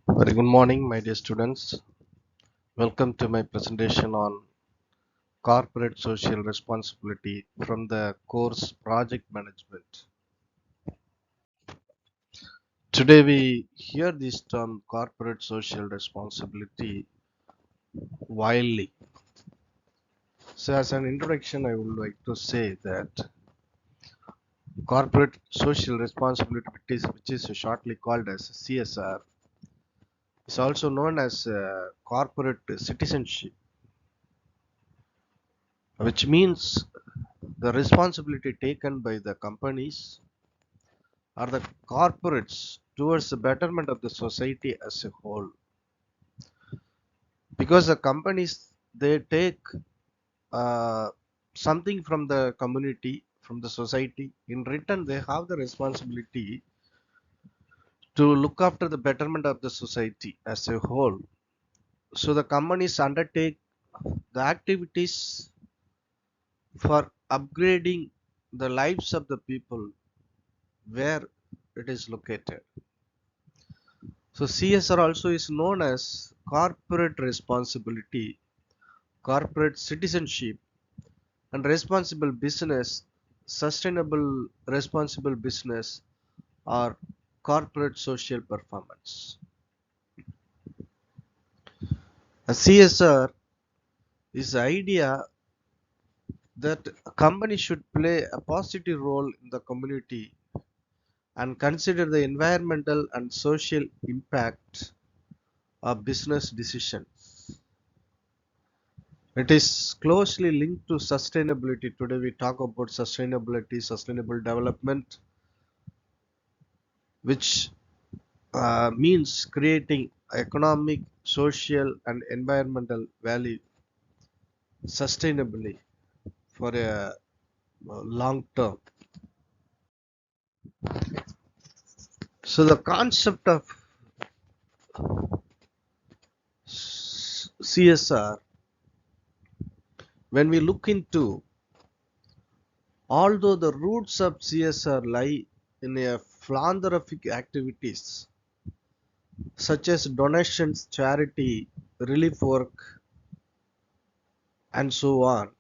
Very good morning, my dear students. Welcome to my presentation on corporate social responsibility from the course Project Management. Today we hear this term corporate social responsibility widely. So as an introduction, I would like to say that corporate social responsibility, which is shortly called as CSR, is also known as corporate citizenship, which means the responsibility taken by the companies or the corporates towards the betterment of the society as a whole, because the companies they take uh, something from the community, from the society. In return, they have the responsibility to look after the betterment of the society as a whole. So the companies undertake the activities for upgrading the lives of the people where it is located. So CSR also is known as corporate responsibility, corporate citizenship, and responsible business, sustainable responsible business, or corporate social performance. A CSR is the idea that a company should play a positive role in the community and consider the environmental and social impact of business decisions. It is closely linked to sustainability. Today we talk about sustainability, sustainable development, which means creating economic, social, and environmental value sustainably for a long term. So the concept of CSR, when we look into, although the roots of CSR lie in a philanthropic activities such as donations, charity, relief work, and so on,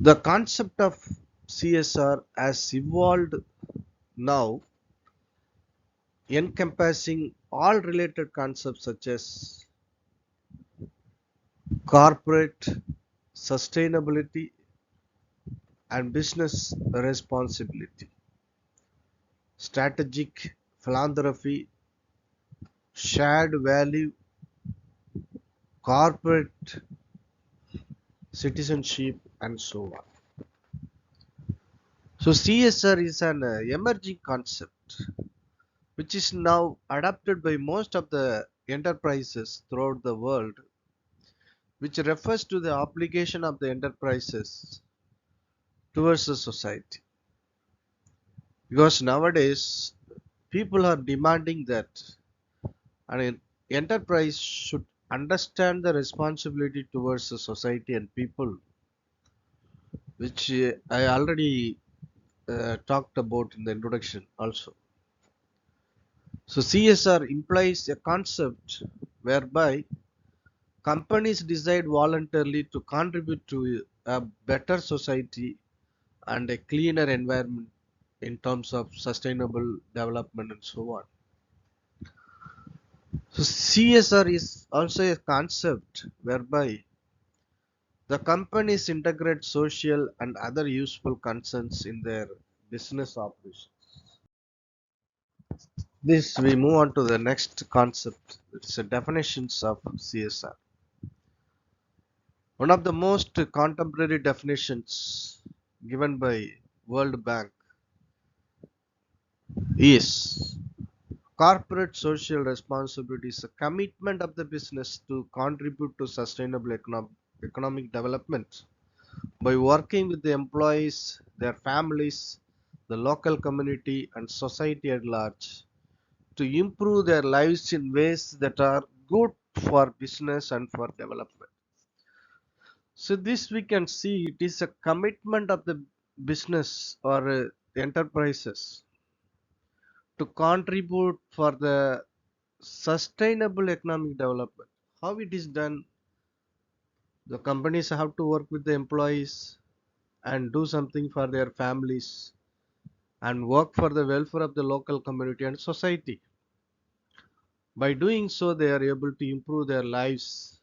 the concept of CSR has evolved now, encompassing all related concepts such as corporate sustainability and business responsibility, strategic philanthropy, shared value, corporate citizenship, and so on. So CSR is an emerging concept which is now adopted by most of the enterprises throughout the world, which refers to the obligation of the enterprises towards the society. Because nowadays people are demanding that an enterprise should understand the responsibility towards the society and people, which I already talked about in the introduction also. So CSR implies a concept whereby companies decide voluntarily to contribute to a better society and a cleaner environment in terms of sustainable development and so on. So CSR is also a concept whereby the companies integrate social and other useful concerns in their business operations. This we move on to the next concept. It's the definitions of CSR. One of the most contemporary definitions given by World Bank is corporate social responsibility is a commitment of the business to contribute to sustainable economic development by working with the employees, their families, the local community, and society at large to improve their lives in ways that are good for business and for development. So, this we can see it is a commitment of the business or enterprises to contribute for the sustainable economic development. How it is done? The companies have to work with the employees and do something for their families and work for the welfare of the local community and society. By doing so, they are able to improve their lives,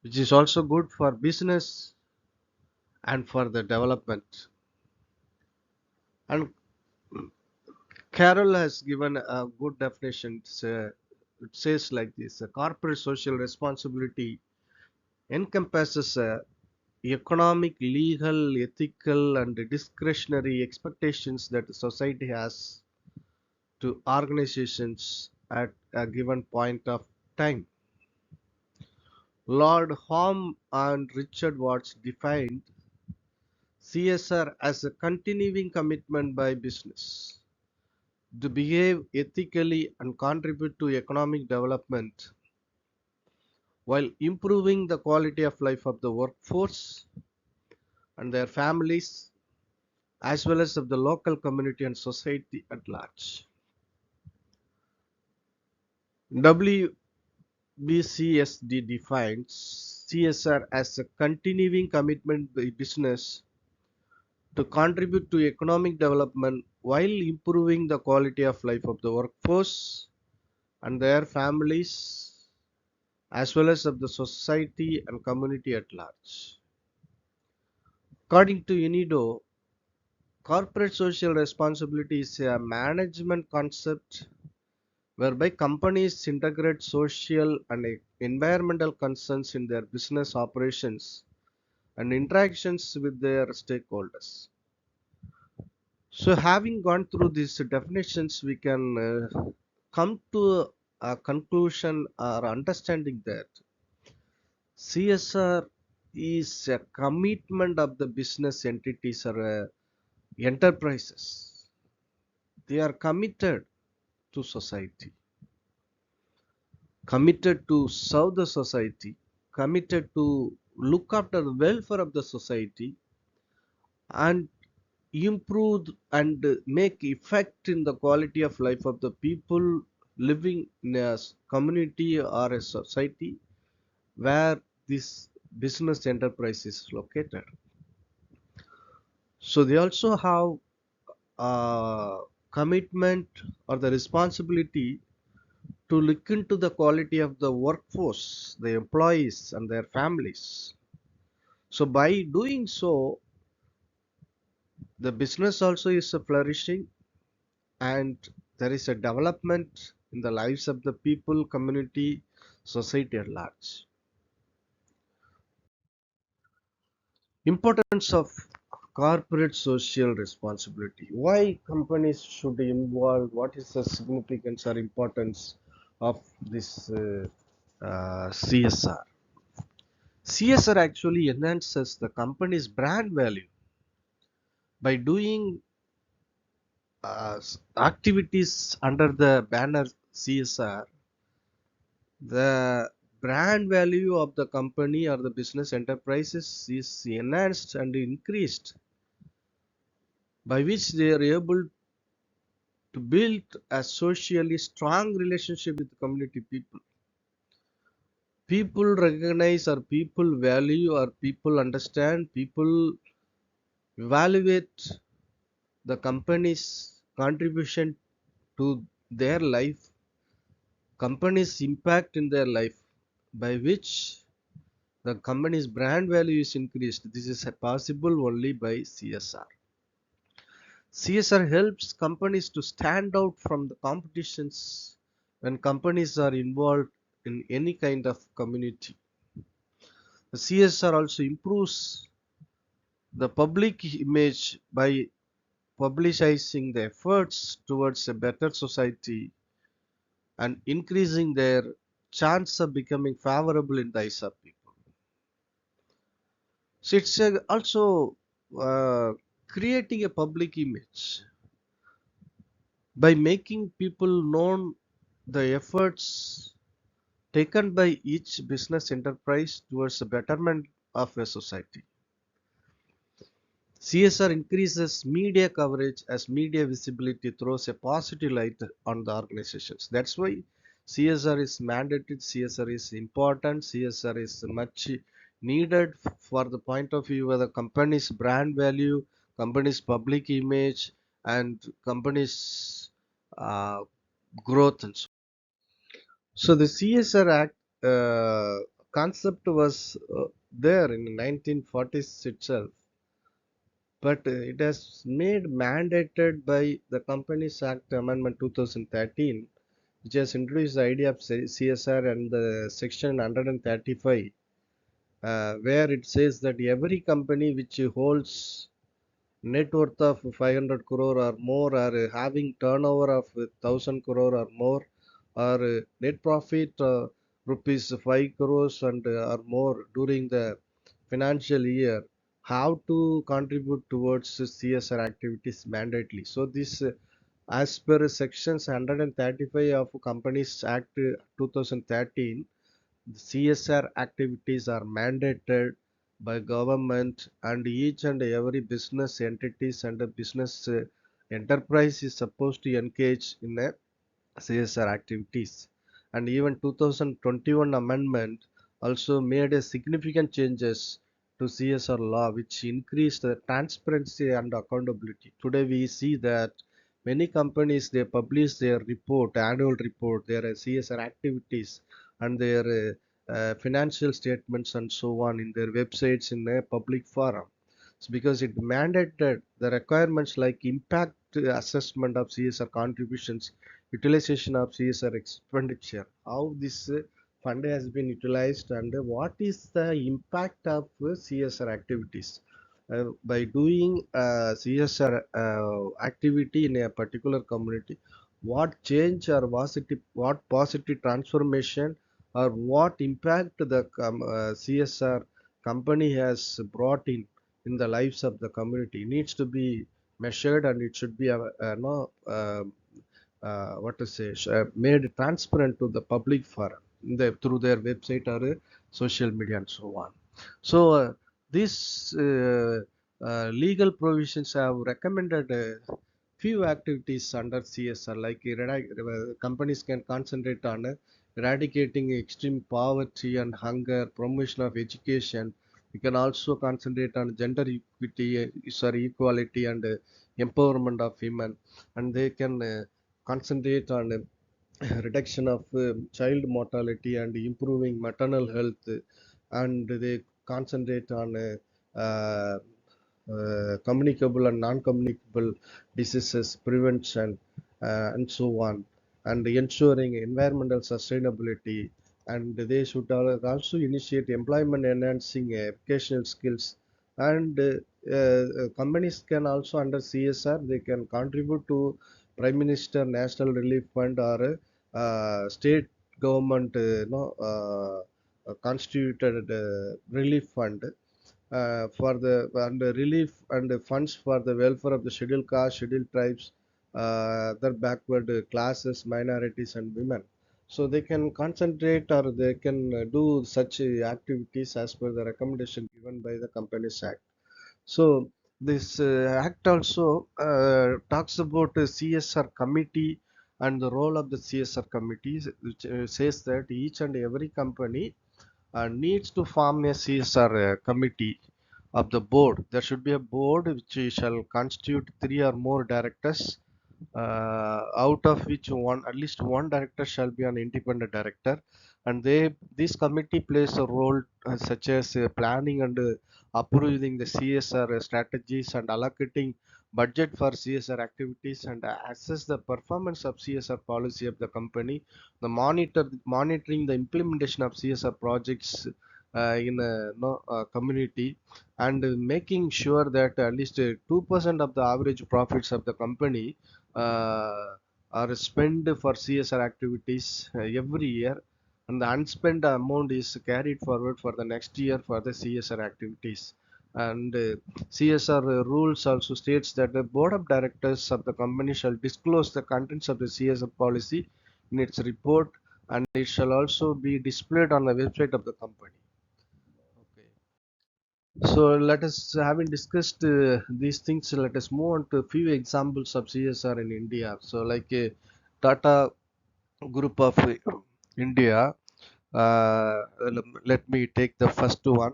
which is also good for business and for the development. And Carol has given a good definition. It says like this: a corporate social responsibility encompasses economic, legal, ethical, and discretionary expectations that society has to organizations at a given point of time. Lord Home and Richard Watts defined CSR as a continuing commitment by business to behave ethically and contribute to economic development while improving the quality of life of the workforce and their families, as well as of the local community and society at large. WBCSD defines CSR as a continuing commitment by business to contribute to economic development while improving the quality of life of the workforce and their families, as well as of the society and community at large. According to UNIDO, corporate social responsibility is a management concept whereby companies integrate social and environmental concerns in their business operations and interactions with their stakeholders. So, having gone through these definitions, we can come to a conclusion or understanding that CSR is a commitment of the business entities or enterprises. They are committed to society, committed to serve the society, committed to look after the welfare of the society and improve and make effect in the quality of life of the people living in a community or a society where this business enterprise is located. So they also have a commitment or the responsibility to look into the quality of the workforce, the employees and their families. So by doing so, the business also is flourishing and there is a development in the lives of the people, community, society at large. Importance of corporate social responsibility. Why companies should involve? What is the significance or importance of this CSR? CSR actually enhances the company's brand value by doing activities under the banner CSR. The brand value of the company or the business enterprises is enhanced and increased, by which they are able to build a socially strong relationship with the community people. People recognize or people value or people understand, people evaluate the company's contribution to their life, company's impact in their life, by which the company's brand value is increased. This is possible only by CSR. CSR helps companies to stand out from the competitions when companies are involved in any kind of community. The CSR also improves the public image by publicizing the efforts towards a better society and increasing their chance of becoming favorable in the eyes of people. So it's also uh, creating a public image by making people known the efforts taken by each business enterprise towards the betterment of a society. CSR increases media coverage as media visibility throws a positive light on the organizations. That's why CSR is mandated, CSR is important, CSR is much needed for the point of view of the company's brand value, company's public image, and company's uh, growth and so. So the CSR Act concept was there in the 1940s itself, but it has made mandated by the Companies Act Amendment 2013, which has introduced the idea of CSR and the section 135, where it says that every company which holds net worth of 500 crore or more, or having turnover of 1000 crore or more, or net profit rupees 5 crores and or more during the financial year, how to contribute towards CSR activities mandately. So this as per sections 135 of Companies Act 2013, CSR activities are mandated by government, and each and every business entities and a business enterprise is supposed to engage in a CSR activities. And even 2021 amendment also made a significant changes to CSR law, which increased the transparency and accountability. Today we see that many companies, they publish their report, annual report, their CSR activities and their financial statements and so on in their websites in a public forum. It's because it mandated the requirements like impact assessment of CSR contributions, utilization of CSR expenditure, how this fund has been utilized, and what is the impact of CSR activities. By doing CSR activity in a particular community, what change or what positive transformation or what impact the CSR company has brought in the lives of the community needs to be measured, and it should be no, what to say, made transparent to the public forum through their website or social media and so on. So these legal provisions have recommended few activities under CSR, like companies can concentrate on eradicating extreme poverty and hunger, promotion of education. We can also concentrate on gender equity, equality, and empowerment of women, and they can concentrate on reduction of child mortality and improving maternal health, and they concentrate on communicable and non-communicable diseases prevention and so on, and ensuring environmental sustainability. And they should also initiate employment enhancing educational skills. And companies can also under CSR, they can contribute to Prime Minister National Relief Fund or state government constituted relief fund for the and relief and funds for the welfare of the scheduled caste, scheduled tribes, other backward classes, minorities, and women. So they can concentrate or they can do such activities as per the recommendation given by the Companies Act. So this act also talks about a CSR committee and the role of the CSR committees, which says that each and every company needs to form a CSR committee of the board. There should be a board which shall constitute three or more directors, out of which one, at least one director shall be an independent director, and this committee plays a role such as planning and approving the CSR strategies and allocating budget for CSR activities, and assess the performance of CSR policy of the company, the monitoring the implementation of CSR projects in a no, community, and making sure that at least 2% of the average profits of the company are spent for CSR activities every year, and the unspent amount is carried forward for the next year for the CSR activities. And CSR rules also states that the board of directors of the company shall disclose the contents of the CSR policy in its report, and it shall also be displayed on the website of the company. Okay. So let us, having discussed these things, let us move on to a few examples of CSR in India. So like Tata Group of India, let me take the first one.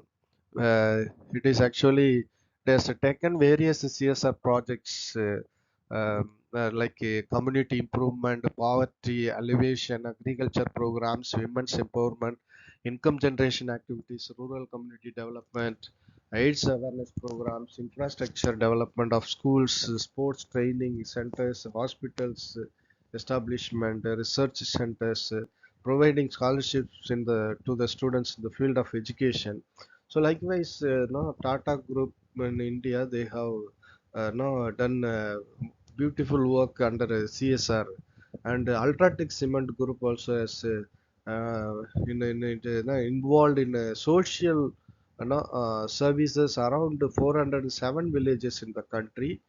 It is actually, it has taken various CSR projects like community improvement, poverty alleviation, agriculture programs, women's empowerment, income generation activities, rural community development, AIDS awareness programs, infrastructure development of schools, sports training centers, hospitals, establishment, research centers, providing scholarships in the to the students in the field of education. So likewise, no, Tata Group in India, they have no, done beautiful work under CSR, and Ultratech Cement Group also has involved in social services around 407 villages in the country,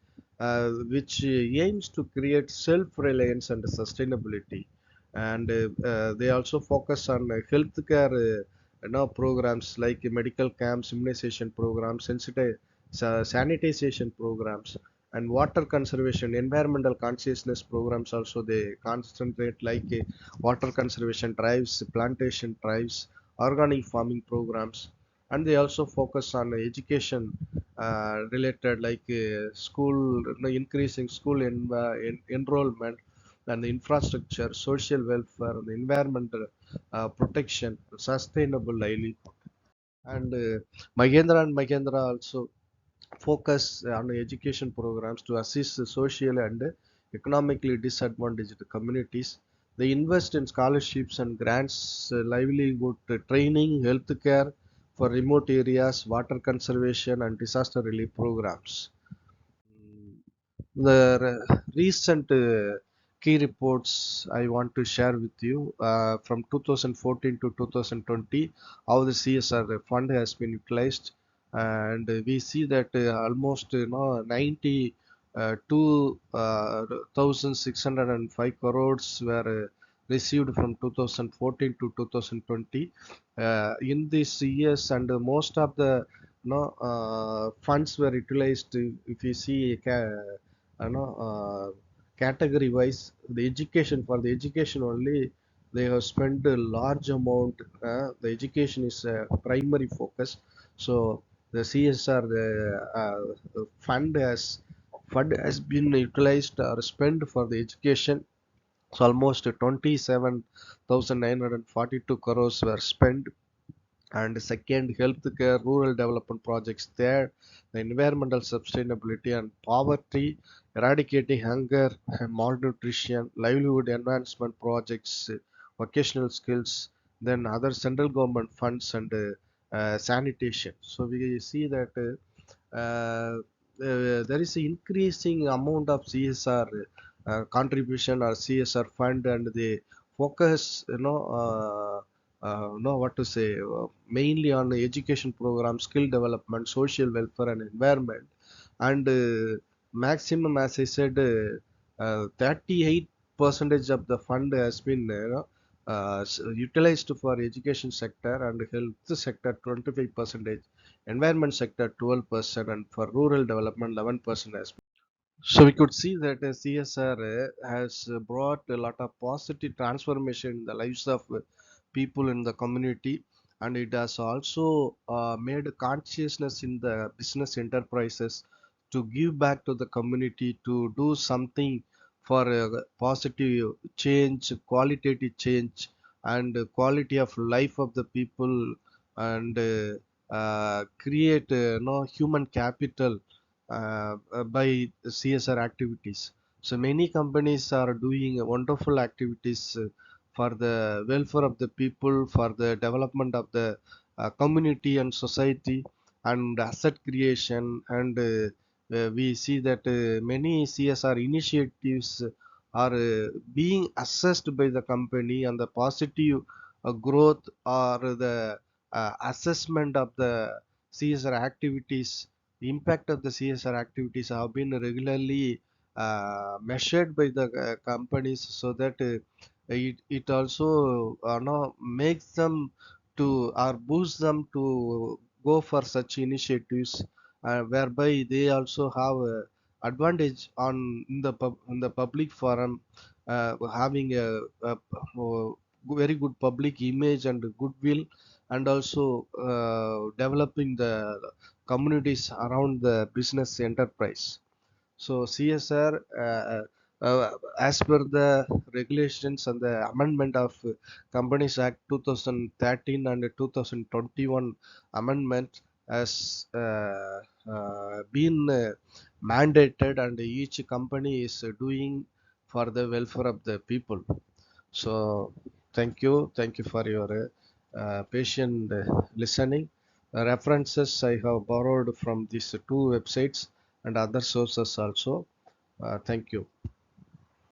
which aims to create self-reliance and sustainability. And they also focus on healthcare programs like medical camps, immunization programs, sanitization programs, and water conservation, environmental consciousness programs. Also they concentrate like water conservation drives, plantation drives, organic farming programs. And they also focus on education related like school, increasing school enrollment, and the infrastructure, social welfare, and environmental protection, sustainable livelihood. And Mahendra also focus on education programs to assist the social and economically disadvantaged communities. They invest in scholarships and grants, livelihood training, healthcare for remote areas, water conservation, and disaster relief programs. The recent key reports I want to share with you from 2014 to 2020, how the CSR fund has been utilized, and we see that almost 92,605 crores were received from 2014 to 2020 in these years, and most of the funds were utilized. If you see category wise, the education, for the education only they have spent a large amount. The education is a primary focus. So the CSR, the fund has been utilized or spent for the education. So almost 27,942 crores were spent. And second, healthcare, rural development projects there, the environmental sustainability and poverty, eradicating hunger and malnutrition, livelihood enhancement projects, vocational skills, then other central government funds, and sanitation. So we see that there is an increasing amount of CSR contribution or CSR fund, and they focus, know what to say, mainly on the education program, skill development, social welfare, and environment. And maximum, as I said, 38 percentage of the fund has been utilized for education sector, and health sector 25 percentage, environment sector 12%, and for rural development 11% has been. So we could see that CSR has brought a lot of positive transformation in the lives of people in the community, and it has also made consciousness in the business enterprises to give back to the community, to do something for positive change, qualitative change, and quality of life of the people, and create human capital by CSR activities. So many companies are doing wonderful activities for the welfare of the people, for the development of the community and society, and asset creation. And we see that many CSR initiatives are being assessed by the company, and the positive growth or the assessment of the CSR activities, the impact of the CSR activities have been regularly measured by the companies, so that it also makes them to, or boosts them to go for such initiatives, whereby they also have advantage on in the public forum, having a very good public image and goodwill, and also developing the communities around the business enterprise. So CSR, as per the regulations and the amendment of Companies Act 2013 and 2021 amendment, has been mandated, and each company is doing for the welfare of the people. So thank you for your patient listening. References I have borrowed from these two websites and other sources also. Thank you.